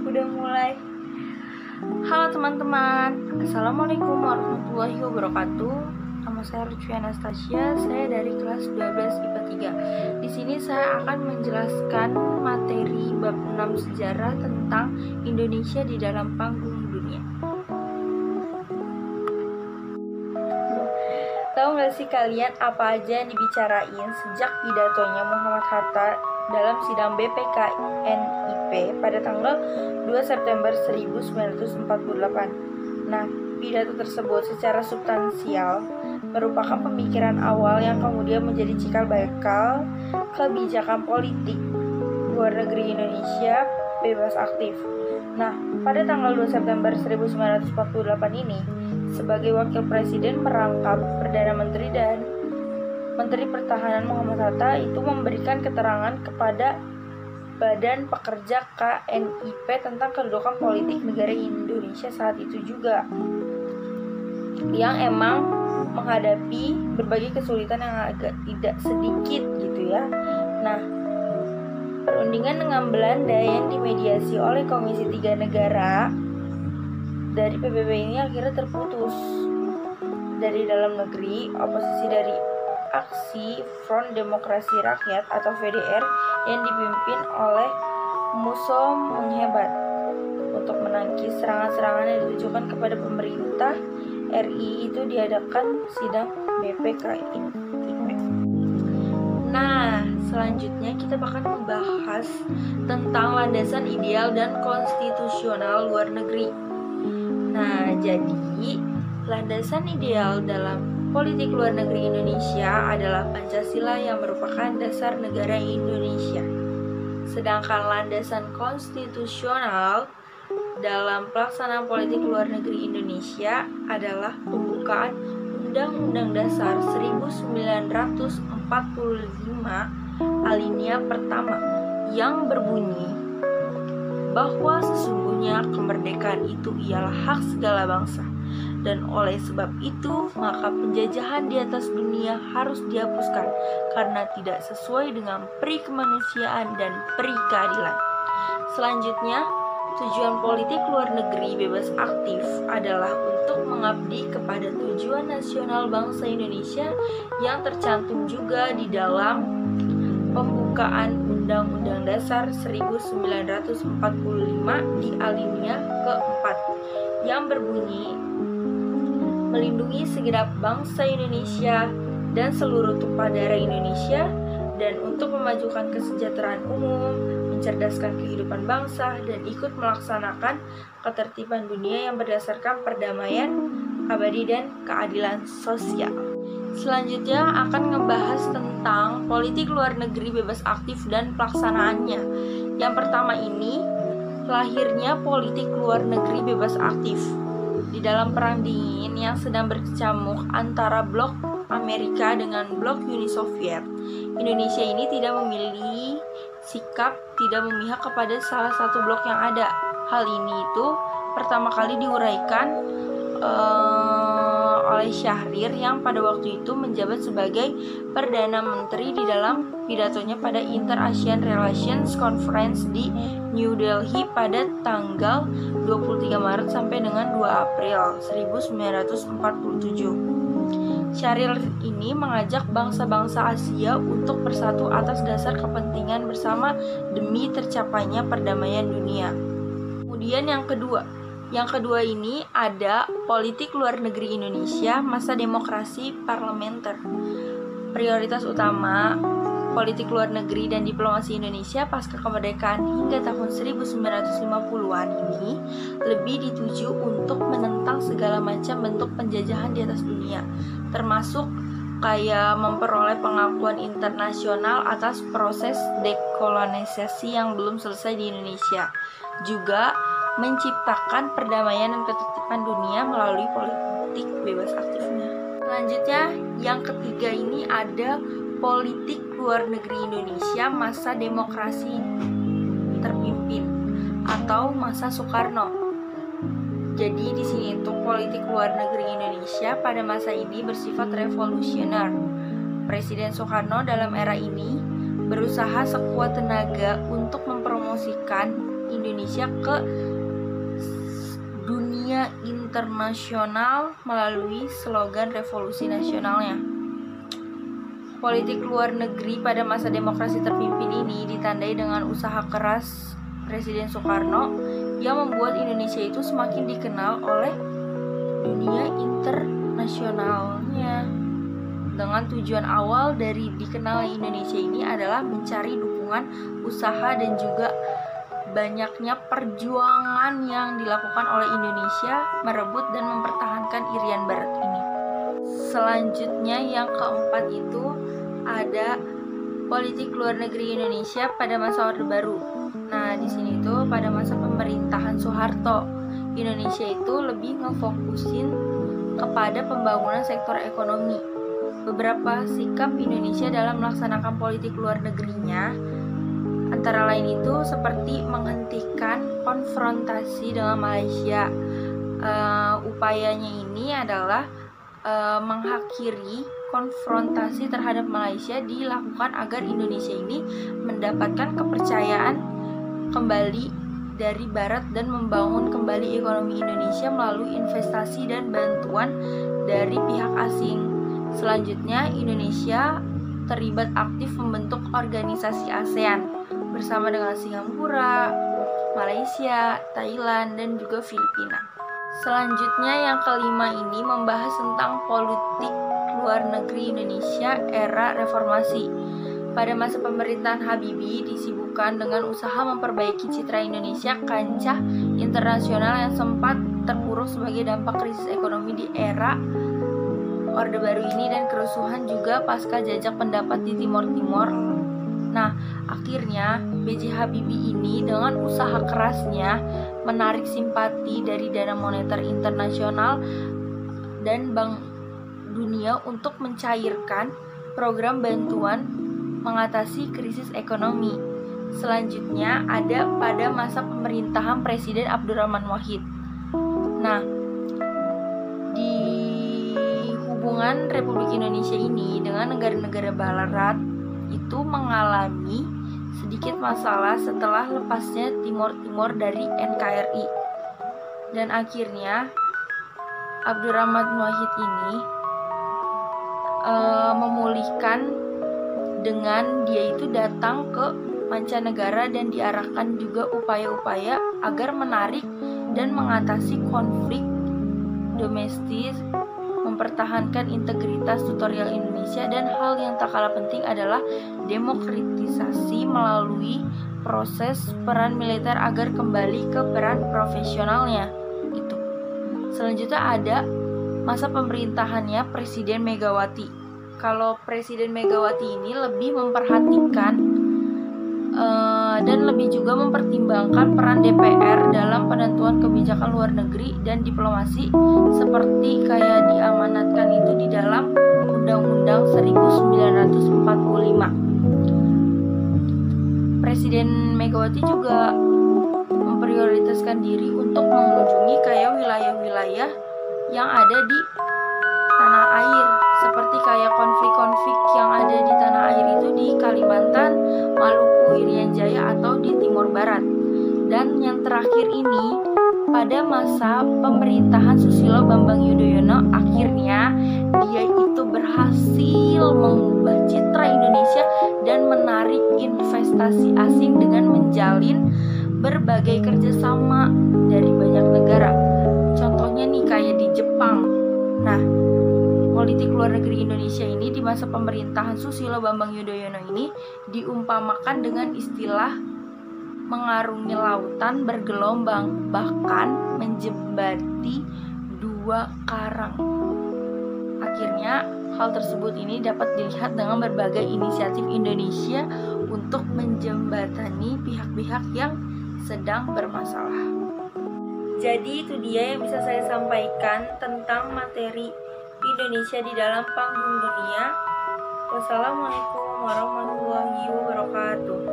udah mulai. Halo teman-teman, Assalamualaikum warahmatullahi wabarakatuh. Nama saya Lutfi Anastasia, saya dari kelas 12 IPA 3. Di sini saya akan menjelaskan materi bab 6 sejarah tentang Indonesia di dalam panggung dunia. Tahu gak sih kalian apa aja yang dibicarain sejak pidatonya Muhammad Hatta dalam sidang BPKNIP pada tanggal 2 September 1948. Nah, pidato tersebut secara substansial merupakan pemikiran awal yang kemudian menjadi cikal bakal kebijakan politik luar negeri Indonesia bebas aktif. Nah, pada tanggal 2 September 1948 ini, sebagai wakil presiden merangkap Perdana Menteri dan Menteri Pertahanan Muhammad Hatta itu memberikan keterangan kepada Badan Pekerja KNIP tentang kedudukan politik negara Indonesia saat itu juga, yang emang menghadapi berbagai kesulitan yang agak tidak sedikit gitu ya. Nah, perundingan dengan Belanda yang dimediasi oleh Komisi 3 negara dari PBB ini akhirnya terputus. Dari dalam negeri, oposisi dari Aksi Front Demokrasi Rakyat atau VDR yang dipimpin oleh Musso Menghebat untuk menangkis serangan-serangan yang ditujukan kepada pemerintah RI itu diadakan sidang BPKNIP. Nah, selanjutnya kita bakal membahas tentang landasan ideal dan konstitusional luar negeri. Nah, jadi landasan ideal dalam politik luar negeri Indonesia adalah Pancasila yang merupakan dasar negara Indonesia. Sedangkan landasan konstitusional dalam pelaksanaan politik luar negeri Indonesia adalah pembukaan Undang-Undang Dasar 1945 alinea pertama yang berbunyi bahwa sesungguhnya kemerdekaan itu ialah hak segala bangsa. Dan oleh sebab itu, maka penjajahan di atas dunia harus dihapuskan karena tidak sesuai dengan peri kemanusiaan dan peri keadilan. Selanjutnya, tujuan politik luar negeri bebas aktif adalah untuk mengabdi kepada tujuan nasional bangsa Indonesia yang tercantum juga di dalam pembukaan Undang-Undang Dasar 1945 di alinea keempat yang berbunyi melindungi segenap bangsa Indonesia dan seluruh tumpah darah Indonesia, dan untuk memajukan kesejahteraan umum, mencerdaskan kehidupan bangsa, dan ikut melaksanakan ketertiban dunia yang berdasarkan perdamaian abadi dan keadilan sosial. Selanjutnya akan ngebahas tentang politik luar negeri bebas aktif dan pelaksanaannya. Yang pertama ini, lahirnya politik luar negeri bebas aktif. Di dalam perang dingin yang sedang berkecamuk antara blok Amerika dengan blok Uni Soviet, Indonesia ini tidak memilih sikap tidak memihak kepada salah satu blok yang ada. Hal ini itu pertama kali diuraikan oleh Syahrir yang pada waktu itu menjabat sebagai Perdana Menteri di dalam pidatonya pada Inter-Asian Relations Conference di New Delhi pada tanggal 23 Maret sampai dengan 2 April 1947. Syahrir ini mengajak bangsa-bangsa Asia untuk bersatu atas dasar kepentingan bersama demi tercapainya perdamaian dunia. Kemudian yang kedua ini ada politik luar negeri Indonesia masa demokrasi parlementer. Prioritas utama politik luar negeri dan diplomasi Indonesia pasca kemerdekaan hingga tahun 1950-an ini lebih dituju untuk menentang segala macam bentuk penjajahan di atas dunia, termasuk kayak memperoleh pengakuan internasional atas proses dekolonisasi yang belum selesai di Indonesia. Juga menciptakan perdamaian dan ketertiban dunia melalui politik bebas aktifnya. Selanjutnya, yang ketiga ini ada politik luar negeri Indonesia masa demokrasi terpimpin atau masa Soekarno. Jadi di sini untuk politik luar negeri Indonesia pada masa ini bersifat revolusioner. Presiden Soekarno dalam era ini berusaha sekuat tenaga untuk mempromosikan Indonesia ke dunia internasional melalui slogan revolusi nasionalnya. Politik luar negeri pada masa demokrasi terpimpin ini ditandai dengan usaha keras Presiden Soekarno yang membuat Indonesia itu semakin dikenal oleh dunia internasionalnya. Dengan tujuan awal dari dikenalnya Indonesia ini adalah mencari dukungan usaha dan juga banyaknya perjuangan yang dilakukan oleh Indonesia merebut dan mempertahankan Irian Barat ini. Selanjutnya yang keempat itu ada politik luar negeri Indonesia pada masa Orde Baru. Nah, di sini tuh pada masa pemerintahan Soeharto, Indonesia itu lebih ngefokusin kepada pembangunan sektor ekonomi. Beberapa sikap Indonesia dalam melaksanakan politik luar negerinya antara lain itu seperti menghentikan konfrontasi dengan Malaysia. Upayanya ini adalah mengakhiri konfrontasi terhadap Malaysia dilakukan agar Indonesia ini mendapatkan kepercayaan kembali dari Barat dan membangun kembali ekonomi Indonesia melalui investasi dan bantuan dari pihak asing. Selanjutnya, Indonesia terlibat aktif membentuk organisasi ASEAN bersama dengan Singapura, Malaysia, Thailand, dan juga Filipina. Selanjutnya yang kelima ini membahas tentang politik luar negeri Indonesia era reformasi. Pada masa pemerintahan Habibie disibukkan dengan usaha memperbaiki citra Indonesia kancah internasional yang sempat terpuruk sebagai dampak krisis ekonomi di era Orde Baru ini dan kerusuhan juga pasca jajak pendapat di Timor Timur. Nah, akhirnya B.J. Habibie ini dengan usaha kerasnya menarik simpati dari Dana Moneter Internasional dan Bank Dunia untuk mencairkan program bantuan mengatasi krisis ekonomi. Selanjutnya ada pada masa pemerintahan Presiden Abdurrahman Wahid. Nah, di hubungan Republik Indonesia ini dengan negara-negara Barat itu mengalami sedikit masalah setelah lepasnya Timor Timur dari NKRI. Dan akhirnya Abdurrahman Wahid ini memulihkan dengan dia itu datang ke mancanegara dan diarahkan juga upaya-upaya agar menarik dan mengatasi konflik domestik, mempertahankan integritas tutorial Indonesia, dan hal yang tak kalah penting adalah demokratisasi melalui proses peran militer agar kembali ke peran profesionalnya gitu. Selanjutnya ada masa pemerintahannya Presiden Megawati. Kalau Presiden Megawati ini lebih memperhatikan dan lebih juga mempertimbangkan peran DPR dalam penentuan kebijakan luar negeri dan diplomasi seperti kayak diamanatkan itu di dalam Undang-Undang 1945. Presiden Megawati juga memprioritaskan diri untuk mengunjungi kayak wilayah-wilayah yang ada di tanah air, seperti kayak konflik-konflik yang ada di tanah air itu di Kalimantan, Maluku, Irian Jaya, atau di Timur Barat. Dan yang terakhir ini, pada masa pemerintahan Susilo Bambang Yudhoyono, akhirnya dia itu berhasil mengubah citra Indonesia dan menarik investasi asing dengan menjalin berbagai kerjasama dari banyak negara. Contohnya nih kayak di Jepang. Nah, politik luar negeri Indonesia ini di masa pemerintahan Susilo Bambang Yudhoyono ini diumpamakan dengan istilah mengarungi lautan bergelombang, bahkan menjembati dua karang. Akhirnya hal tersebut ini dapat dilihat dengan berbagai inisiatif Indonesia untuk menjembatani pihak-pihak yang sedang bermasalah. Jadi itu dia yang bisa saya sampaikan tentang materi Indonesia di dalam panggung dunia. Wassalamualaikum warahmatullahi wabarakatuh.